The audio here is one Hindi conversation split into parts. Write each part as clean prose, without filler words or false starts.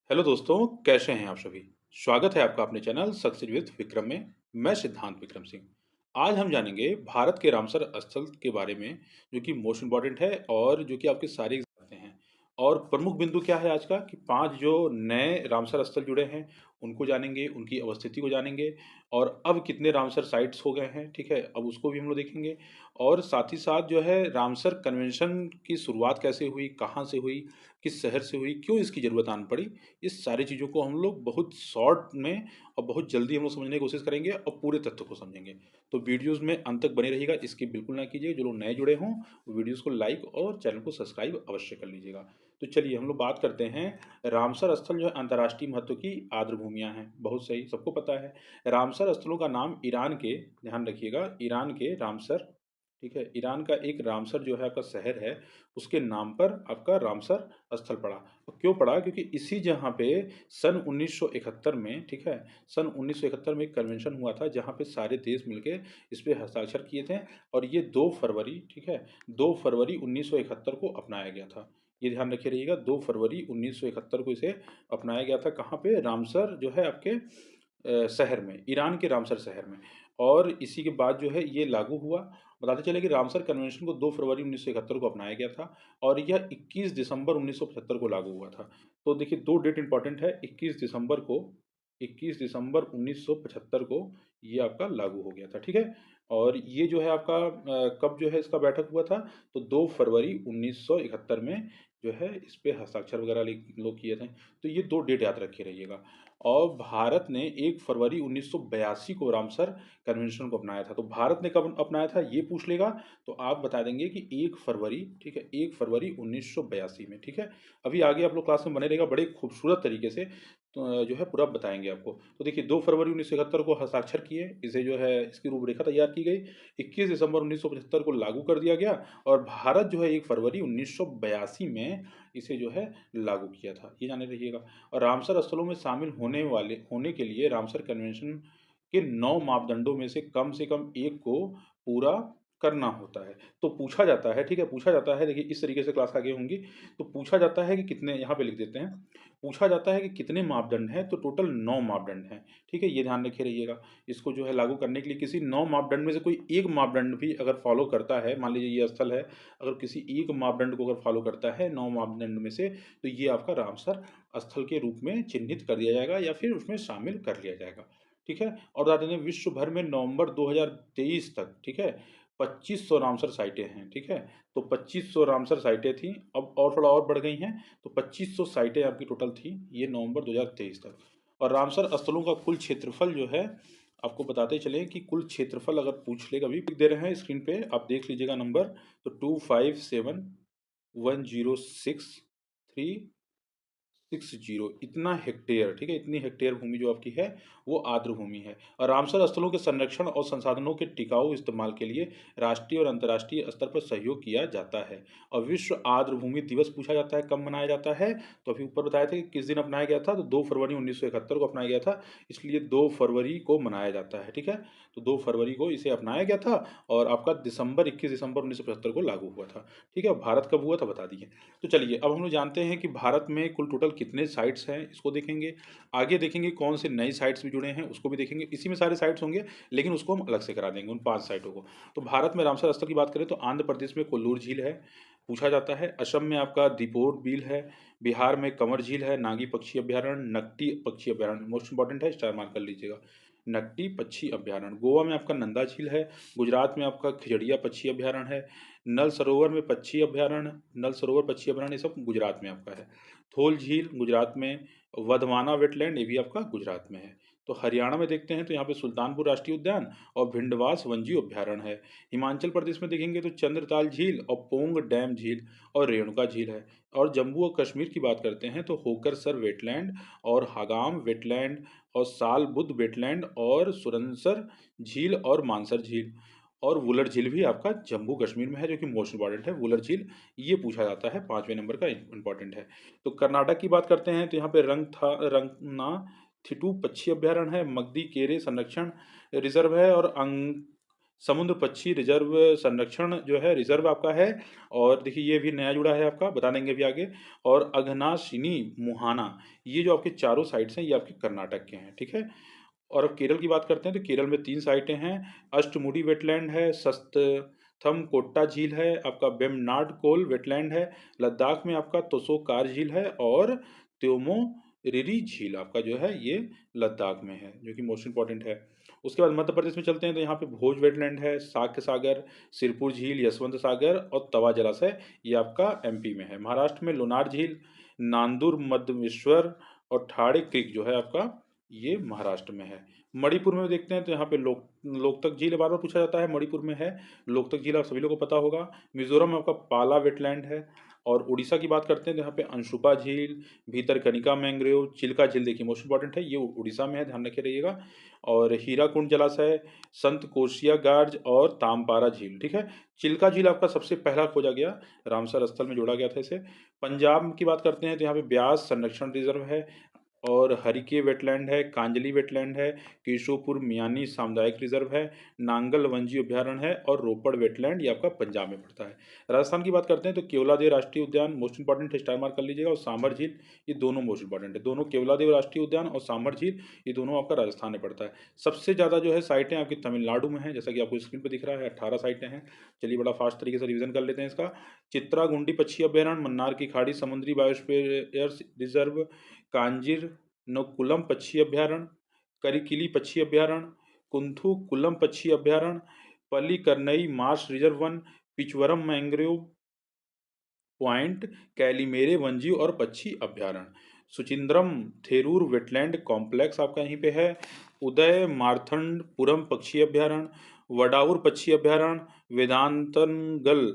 हेलो दोस्तों, कैसे हैं आप सभी? स्वागत है आपका अपने चैनल सक्सेस विद विक्रम में। मैं सिद्धांत विक्रम सिंह। आज हम जानेंगे भारत के रामसर स्थल के बारे में, जो कि मोस्ट इम्पोर्टेंट है और जो कि आपके सारे एग्जाम आते हैं। और प्रमुख बिंदु क्या है आज का कि 5 जो नए रामसर स्थल जुड़े हैं, उनको जानेंगे, उनकी अवस्थिति को जानेंगे और अब कितने रामसर साइट्स हो गए हैं, ठीक है? अब उसको भी हम लोग देखेंगे और साथ ही साथ जो है रामसर कन्वेंशन की शुरुआत कैसे हुई, कहाँ से हुई, किस शहर से हुई, क्यों इसकी ज़रूरत आन पड़ी, इस सारी चीज़ों को हम लोग बहुत शॉर्ट में और बहुत जल्दी हम लोग समझने की कोशिश करेंगे और पूरे तथ्य को समझेंगे। तो वीडियोज़ में अंत तक बने रहिएगा, स्किप बिल्कुल ना कीजिए। जो लोग नए जुड़े हों, वो वीडियोज़ को लाइक और चैनल को सब्सक्राइब अवश्य कर लीजिएगा। तो चलिए हम लोग बात करते हैं। रामसर स्थल जो है अंतर्राष्ट्रीय महत्व की आर्द्र भूमियाँ हैं, बहुत सही, सबको पता है। रामसर स्थलों का नाम ईरान के, ध्यान रखिएगा, ईरान के रामसर, ठीक है? ईरान का एक रामसर जो है आपका शहर है, उसके नाम पर आपका रामसर स्थल पड़ा। तो क्यों पड़ा? क्योंकि इसी जहाँ पे सन 1971 में, ठीक है? सन 1971 में एक कन्वेंशन हुआ था जहाँ पे सारे देश मिलके इस पे हस्ताक्षर किए थे और ये 2 फरवरी, ठीक है? 2 फरवरी 1971 को अपनाया गया था। ये ध्यान रखे रहिएगा, 2 फरवरी 1971 को इसे अपनाया गया था। कहाँ पे? रामसर जो है आपके शहर में, ईरान के रामसर शहर में। और इसी के बाद जो है ये लागू हुआ। बताते चले कि रामसर कन्वेंशन को 2 फरवरी 1971 को अपनाया गया था और यह 21 दिसंबर 1975 को लागू हुआ था। तो देखिए 2 डेट इम्पोर्टेंट है, 21 दिसंबर 1975 को ये आपका लागू हो गया था, ठीक है? और ये जो है आपका कब जो है इसका बैठक हुआ था? तो 2 फरवरी 1971 में जो है इस पे हस्ताक्षर वगैरह लोग किए थे। तो ये 2 डेट याद रखे रहिएगा। और भारत ने 1 फरवरी 1982 को रामसर कन्वेंशन को अपनाया था। तो भारत ने कब अपनाया था ये पूछ लेगा तो आप बता देंगे कि 1 फरवरी, ठीक है? 1 फरवरी 1982 में, ठीक है? अभी आगे आप लोग क्लास में बने रहेगा, बड़े खूबसूरत तरीके से तो जो है पूरा बताएंगे आपको। तो देखिए 2 फरवरी 1971 को हस्ताक्षर किए, इसे जो है इसकी रूपरेखा तैयार की गई। 21 दिसंबर 1975 को लागू कर दिया गया और भारत जो है 1 फरवरी 1982 में इसे जो है लागू किया था। ये जाने रहिएगा। और रामसर स्थलों में शामिल होने के लिए रामसर कन्वेंशन के 9 मापदंडों में से कम एक को पूरा करना होता है। तो पूछा जाता है, ठीक है? पूछा जाता है, देखिए इस तरीके से क्लास आगे होंगी। तो पूछा जाता है कि कितने, यहाँ पे लिख देते हैं, पूछा जाता है कि कितने मापदंड हैं, तो टोटल 9 मापदंड हैं, ठीक है? ये ध्यान रखे रहिएगा। इसको जो है लागू करने के लिए किसी 9 मापदंड में से कोई एक मापदंड भी अगर फॉलो करता है, मान लीजिए ये स्थल है, अगर किसी एक मापदंड को अगर फॉलो करता है 9 मापदंड में से, तो ये आपका रामसर स्थल के रूप में चिन्हित कर दिया जाएगा या फिर उसमें शामिल कर लिया जाएगा, ठीक है? और बता दें विश्व भर में नवंबर 2023 तक, ठीक है, 2500 रामसर साइटें हैं, ठीक है? तो 2500 रामसर साइटें थी, अब और थोड़ा और बढ़ गई हैं, तो 2500 साइटें आपकी टोटल थी ये नवंबर 2023 तक। और रामसर स्थलों का कुल क्षेत्रफल जो है, आपको बताते चले कि कुल क्षेत्रफल अगर पूछ ले, कभी दे रहे हैं स्क्रीन पे, आप देख लीजिएगा नंबर, तो 257106 इतना हेक्टेयर, ठीक है? इतनी हेक्टेयर भूमि जो आपकी है वो आर्द्र भूमि है। और रामसर स्थलों के संरक्षण और संसाधनों के टिकाऊ इस्तेमाल के लिए राष्ट्रीय और अंतर्राष्ट्रीय स्तर पर सहयोग किया जाता है। और विश्व आर्द्र भूमि दिवस पूछा जाता है कब मनाया जाता है, तो अभी ऊपर बताया था कि किस दिन अपनाया गया था, तो 2 फरवरी 1971 को अपनाया गया था, इसलिए 2 फरवरी को मनाया जाता है, ठीक है? तो 2 फरवरी को इसे अपनाया गया था और आपका 21 दिसंबर 1975 को लागू हुआ था, ठीक है? भारत कब हुआ था बता दिए। तो चलिए अब हम लोग जानते हैं कि भारत में कुल टोटल कितने साइट्स हैं, इसको देखेंगे। आगे देखेंगे कौन से नई साइट्स भी जुड़े हैं, उसको भी देखेंगे। इसी में सारे साइट्स होंगे, लेकिन उसको हम अलग से करा देंगे उन 5 साइटों को। तो भारत में रामसर स्थल की बात करें तो आंध्र प्रदेश में कोल्लूर झील है, पूछा जाता है। असम में आपका दीपोर बील है, बिहार में कंवर झील है, नागी पक्षी अभ्यारण्य, नकटी पक्षी अभ्यारण्य, मोस्ट इंपॉर्टेंट है, स्टार मार्क कर लीजिएगा, नकटी पक्षी अभ्यारण्य। गोवा में आपका नंदा झील है, गुजरात में आपका खिजड़िया पक्षी अभ्यारण्य है, नल सरोवर में पक्षी अभ्यारण्य, नल सरोवर पक्षी अभ्यारण्य, ये सब गुजरात में आपका है। थोल झील गुजरात में, वधवाना वेटलैंड ये भी आपका गुजरात में है। तो हरियाणा में देखते हैं तो यहाँ पे सुल्तानपुर राष्ट्रीय उद्यान और भिंडवास वन्यजीव अभ्यारण्य है। हिमाचल प्रदेश में देखेंगे तो चंद्रताल झील और पोंग डैम झील और रेणुका झील है। और जम्मू और कश्मीर की बात करते हैं तो होकरसर वेटलैंड और हागाम वेटलैंड और साल बुद्ध वेटलैंड और सुरनसर झील और मानसर झील और वुलर झील भी आपका जम्मू कश्मीर में है, जो कि मोस्ट इंपॉर्टेंट है वुलर झील। ये पूछा जाता है 5वें नंबर का, इंपॉर्टेंट है। तो कर्नाटक की बात करते हैं तो यहाँ पे रंगना थिटू पक्षी अभ्यारण्य है, मगदी केरे संरक्षण रिजर्व है और समुद्र पक्षी रिजर्व संरक्षण जो है रिजर्व आपका है, और देखिए ये भी नया जुड़ा है आपका, बता देंगे अभी आगे। और अघनाशिनी मुहाना, ये जो आपके चारों साइट्स हैं ये आपके कर्नाटक के हैं, ठीक है। और अब केरल की बात करते हैं तो केरल में 3 साइटें हैं। अष्टमुडी वेटलैंड है, सस्तथम कोट्टा झील है, आपका वेम्बनाड कोल वेटलैंड है, लद्दाख में आपका त्सोकार झील है, और त्योमो रिरी झील आपका जो है ये लद्दाख में है, जो कि मोस्ट इंपॉर्टेंट है। उसके बाद मध्य प्रदेश में चलते हैं तो यहाँ पे भोज वेटलैंड है, साक्य सागर, सिरपुर झील, यशवंत सागर और तवा जलाशय, ये आपका एमपी में है। महाराष्ट्र में लोनार झील, नांदूर मध्यमेश्वर और ठाणे क्रीक जो है आपका ये महाराष्ट्र में है। मणिपुर में देखते हैं तो यहाँ पे लोकतक झील बार बार पूछा जाता है, मणिपुर में है लोकतक झील, आप सभी लोगों को पता होगा। मिजोरम में आपका पाला वेटलैंड है। और उड़ीसा की बात करते हैं तो यहाँ पे अंशुपा झील, भीतरकनिका मैंग्रोव, चिल्का झील, देखिए मोस्ट इंपॉर्टेंट है, ये उड़ीसा में है, ध्यान रखे रहिएगा। और हीराकुंड जलाशय, संत कोशिया गार्ज और तामपारा झील, ठीक है। चिल्का झील आपका सबसे पहला खोजा गया, रामसर स्थल में जोड़ा गया था इसे। पंजाब की बात करते हैं तो यहाँ पे ब्यास संरक्षण रिजर्व है, और हरिके वेटलैंड है, कांजली वेटलैंड है, केशोपुर मियानी सामुदायिक रिजर्व है, नांगल वन्यजीव अभ्यारण्य है, और रोपड़ वेटलैंड ये आपका पंजाब में पड़ता है। राजस्थान की बात करते हैं तो केवलादेव राष्ट्रीय उद्यान मोस्ट इंपॉर्टेंट है, स्टार मार्क कर लीजिएगा, और सांभर झील, ये दोनों मोस्ट इंपॉर्टेंट है। दोनों केवलादेव राष्ट्रीय उद्यान और सांभर झील ये दोनों आपका राजस्थान में पड़ता है। सबसे ज़्यादा जो है साइटें आपकी तमिलनाडु में है, जैसा कि आपको स्क्रीन पर दिख रहा है, 18 साइटें हैं। चलिए बड़ा फास्ट तरीके से रिविजन कर लेते हैं इसका। चित्रागुंडी पक्षी अभ्यारण्य, मन्नार की खाड़ी समुद्री बायोस्फीयर रिजर्व, कांजिर नकुलम पक्षी अभ्यारण्य, करिकिली पक्षी अभ्यारण्य, कुंथु कुलम पक्षी अभ्यारण्य, पल्लीकरनई मार्श रिजर्व वन, पिचवरम मैंग्रोव पॉइंट, कैलीमेरे वन्यजीव और पक्षी अभ्यारण्य, सुचिंद्रम थेरूर वेटलैंड कॉम्प्लेक्स आपका यहीं पे है, उदय मार्थंडपुरम पक्षी अभ्यारण्य, वडाऊर पक्षी अभ्यारण्य, वेदांतनगल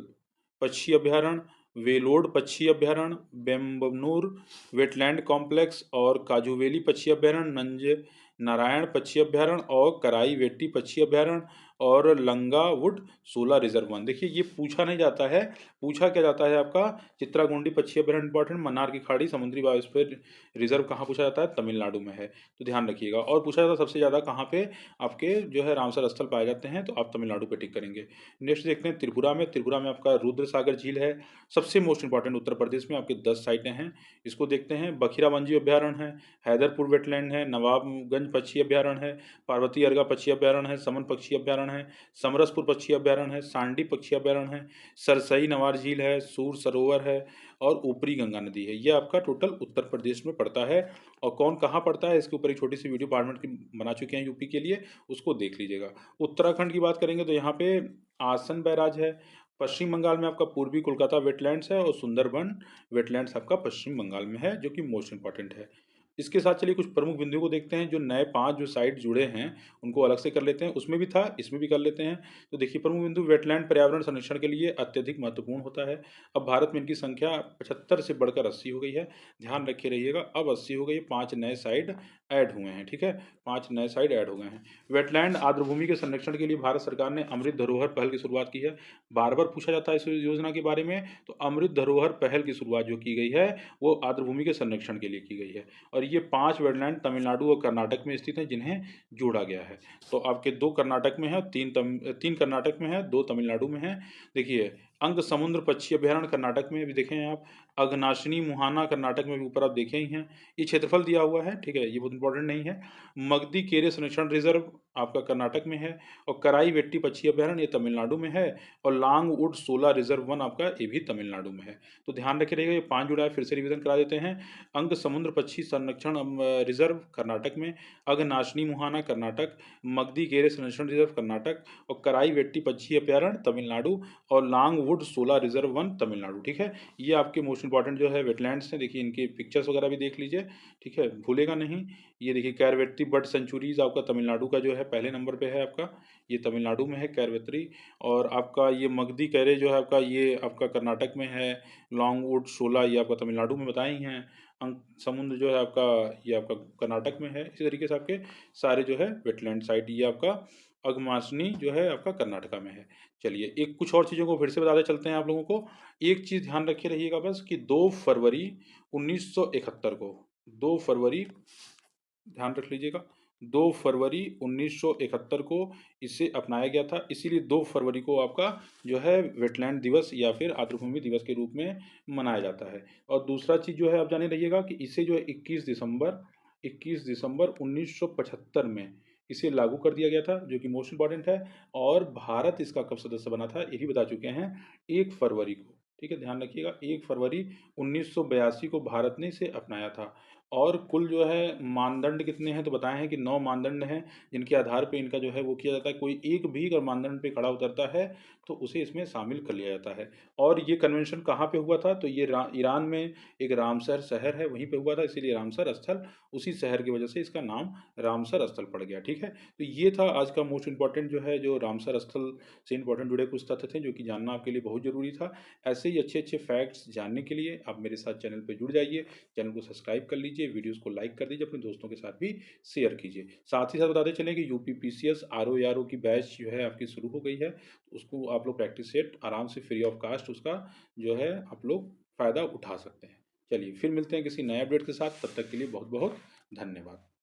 पक्षी अभ्यारण्य, वेलोड पक्षी अभ्यारण्य, बेम्बनूर वेटलैंड कॉम्प्लेक्स और काजूवेली पक्षी अभ्यारण्य, नंज नारायण पक्षी अभ्यारण्य और कराई वेट्टी पक्षी अभ्यारण्य और लंगावुड सोला रिजर्व वन। देखिए ये पूछा नहीं जाता है, पूछा क्या जाता है आपका चित्रागुंडी पक्षी अभ्यारण्य इंपॉर्टेंट, मन्नार की खाड़ी समुद्री बायोस्फीयर रिजर्व कहाँ पूछा जाता है, तमिलनाडु में है, तो ध्यान रखिएगा। और पूछा जाता है सबसे ज़्यादा कहाँ पे आपके जो है रामसर स्थल पाए जाते हैं, तो आप तमिलनाडु पे टिक करेंगे। नेक्स्ट देखते हैं त्रिपुरा में, त्रिपुरा में आपका रुद्र सागर झील है, सबसे मोस्ट इंपॉर्टेंट उत्तर प्रदेश में आपके 10 साइटें हैं, इसको देखते हैं। बखीरा वन्यजीव अभ्यारण्य है, हैदरपुर वेटलैंड है, नवाबगंज पक्षी अभ्यारण्य है, पार्वती अर्गा पक्षी अभ्यारण्य है, समन पक्षी अभ्यारण्य है, समरसपुर पक्षी अभ्यारण्य है, सांडी पक्षी अभ्यारण्य है, सरसई नवार झील है, सूर सरोवर है, और ऊपरी गंगा नदी है। ये आपका टोटल उत्तर प्रदेश में पड़ता है। और कौन कहाँ पड़ता है इसके ऊपर एक छोटी सी वीडियो पार्टमेंट की बना चुके हैं यूपी के लिए, उसको देख लीजिएगा। उत्तराखंड की बात करेंगे तो यहाँ पे आसन बैराज है। पश्चिम बंगाल में आपका पूर्वी कोलकाता वेटलैंड्स है, और सुंदरबन वेटलैंड्स आपका पश्चिम बंगाल में है, जो कि मोस्ट इंपॉर्टेंट है। इसके साथ चलिए कुछ प्रमुख बिंदुओं को देखते हैं, जो नए 5 जो साइट जुड़े हैं उनको अलग से कर लेते हैं, उसमें भी था इसमें भी कर लेते हैं। तो देखिए प्रमुख बिंदु, वेटलैंड पर्यावरण संरक्षण के लिए अत्यधिक महत्वपूर्ण होता है। अब भारत में इनकी संख्या 75 से बढ़कर 80 हो गई है, ध्यान रखे रहिएगा, अब 80 हो गई है, 5 नए साइट ऐड हुए हैं, ठीक है, 5 नए साइट ऐड हो गए हैं। वेटलैंड आर्द्रभूमि के संरक्षण के लिए भारत सरकार ने अमृत धरोहर पहल की शुरुआत की है। बार बार पूछा जाता है इस योजना के बारे में, तो अमृत धरोहर पहल की शुरुआत जो की गई है वो आर्द्रभूमि के संरक्षण के लिए की गई है। और ये 5 वेटलैंड तमिलनाडु और कर्नाटक में स्थित हैं, जिन्हें जोड़ा गया है। तो आपके 2 कर्नाटक में है, 3 कर्नाटक में है, 2 तमिलनाडु में है। देखिए अंग समुद्र पक्षी अभ्यारण्य कर्नाटक में भी देखें आप, अघनाशिनी मुहाना कर्नाटक में भी ऊपर आप देखे ही हैं, ये क्षेत्रफल दिया हुआ है, ठीक है, ये बहुत इंपॉर्टेंट नहीं है। मगधी केरे संरक्षण रिजर्व आपका कर्नाटक में है, और कराई वेट्टी पक्षी अभ्यारण्य ये तमिलनाडु में है, और लांगवुड सोला रिजर्व वन आपका ये भी तमिलनाडु में है। तो ध्यान रखे रहिएगा, ये 5 जुड़ा है, फिर से रिवीजन करा देते हैं। अंग समुद्र पक्षी संरक्षण रिजर्व कर्नाटक में, अघनाशिनी मुहाना कर्नाटक, मगधी केरे संरक्षण रिजर्व कर्नाटक, और कराई वेट्टी पक्षी अभ्यारण्य तमिलनाडु, और लांगवुड सोला रिजर्व वन तमिलनाडु, ठीक है। ये आपके मोस्ट इंपॉर्टेंट जो है वेटलैंड्स हैं, देखिए इनके पिक्चर्स वगैरह भी देख लीजिए, ठीक है, भूलेगा नहीं। ये देखिए कैरवेट्री बर्ड सेंचुरीज आपका तमिलनाडु का जो है पहले नंबर पे है आपका, ये तमिलनाडु में है कैरवेट्री। और आपका ये मगधी कैरे जो है आपका, ये आपका कर्नाटक में है, लॉन्गवुड शोला ये आपका तमिलनाडु में बताए ही हैं, अंक समुद्र जो है आपका ये आपका कर्नाटक में है। इसी तरीके से आपके सारे जो है वेटलैंड साइट ये आपका अगमासनी जो है आपका कर्नाटका में है। चलिए एक कुछ और चीज़ों को फिर से बताते चलते हैं आप लोगों को। एक चीज़ ध्यान रखे रहिएगा बस, कि 2 फरवरी 1971 को, 2 फरवरी ध्यान रख लीजिएगा, 2 फरवरी 1971 को इसे अपनाया गया था, इसीलिए 2 फरवरी को आपका जो है वेटलैंड दिवस या फिर आर्द्रभूमि दिवस के रूप में मनाया जाता है। और दूसरा चीज़ जो है आप जाने रहिएगा कि इसे जो है 21 दिसंबर 1975 में इसे लागू कर दिया गया था, जो कि मोस्ट इम्पोर्टेंट है। और भारत इसका कब सदस्य बना था, यही बता चुके हैं, 1 फरवरी को। ठीक है, ध्यान रखिएगा 1 फरवरी 1982 को भारत ने इसे अपनाया था। और कुल जो है मानदंड कितने हैं, तो बताए हैं कि 9 मानदंड हैं, जिनके आधार पे इनका जो है वो किया जाता है। कोई एक भी अगर मानदंड पे खड़ा उतरता है, तो उसे इसमें शामिल कर लिया जाता है। और ये कन्वेंशन कहाँ पे हुआ था, तो ये ईरान में एक रामसर शहर है, वहीं पे हुआ था, इसीलिए रामसर स्थल, उसी शहर की वजह से इसका नाम रामसर स्थल पड़ गया। ठीक है, तो ये था आज का मोस्ट इम्पोर्टेंट जो है, जो रामसर स्थल से इम्पोर्टेंट जुड़े कुछ तथ्य थे, जो कि जानना आपके लिए बहुत ज़रूरी था। ऐसे ही अच्छे-अच्छे फैक्ट्स जानने के लिए आप मेरे साथ चैनल पे जुड़ जाइए, चैनल को सब्सक्राइब कर लीजिए, वीडियोज़ को लाइक कर दीजिए, अपने दोस्तों के साथ भी शेयर कीजिए। साथ ही साथ बताते चलें कि यूपीपीसीएस, आरओ की बैच जो है आपकी शुरू हो गई है, उसको आप लोग प्रैक्टिस सेट आराम से फ्री ऑफ कास्ट उसका जो है आप लोग फ़ायदा उठा सकते हैं। चलिए फिर मिलते हैं किसी नए अपडेट के साथ, तब तक के लिए बहुत-बहुत धन्यवाद।